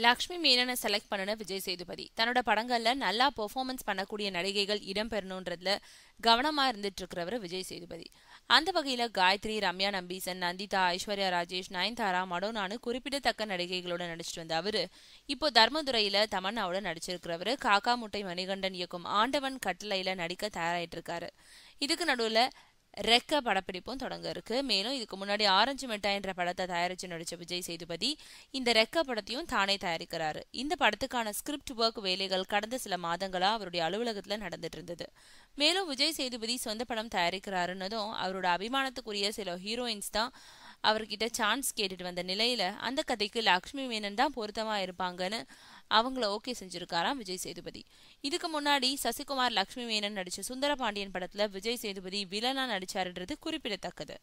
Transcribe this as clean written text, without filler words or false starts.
Lakshmi மேனனை select பண்ணன Vijay Sethupathi தன்னோட படங்கள்ல நல்லா பெர்ஃபார்மன்ஸ் பண்ணக்கூடிய நடிகைகள் இடம்பெறணுன்றதுல கவனமா இருந்துட்டு இருக்கிறவர் விஜய் சேதுபதி. அந்த வகையில காயத்ரி, ரம்யா நம்பீசன், நந்திதா, ஐஸ்வர்யா ராஜேஷ், நயன்தாரா, மடோனானு குறிப்பிடத்தக்க நடிகைகளோட நடிச்சிட்டு வந்த அவரு இப்போ தர்மதுரையில தமன்னாவோட நடிச்சிருக்கிறவரு. காக்கா முட்டை மணிகண்டன் இயக்கும் ஆண்டவன் கட்டளையில நடிக்க தயாராயிட்டு இருக்காரு. இதுக்கு நடுவுல ரெக்க படப்பிடிப்பும் தொடங்க இருக்கு. மேலும் இதுக்கு முன்னாடி ஆரஞ்சு மிட்டாய் என்ற படத்தை தயாரிச்சு நடிச்ச விஜய் சேதுபதி இந்த ரெக்க படத்தையும் தானே தயாரிக்கிறாரு. இந்த படத்துக்கான ஸ்கிரிப்ட் ஒர்க் வேலைகள் கடந்த சில மாதங்களா அவருடைய அலுவலகத்துல நடந்துட்டு இருந்தது. மேலும் விஜய் சேதுபதி சொந்த படம் தயாரிக்கிறாருன்னதும் அவரோட அபிமானத்துக்குரிய சில ஹீரோயின்ஸ் தான் அவர்கிட்ட சான்ஸ் கேட்டுட்டு வந்த நிலையில அந்த கதைக்கு லக்ஷ்மி மேனன் தான் பொருத்தமா இருப்பாங்கன்னு அவங்கள ஓகே செஞ்சிருக்காராம் விஜய் சேதுபதி. இதுக்கு முன்னாடி சசிகுமார், லக்ஷ்மி மேனன் நடிச்ச சுந்தர பாண்டியன் படத்துல விஜய் சேதுபதி வில்லனா நடிச்சாருன்றது குறிப்பிடத்தக்கது.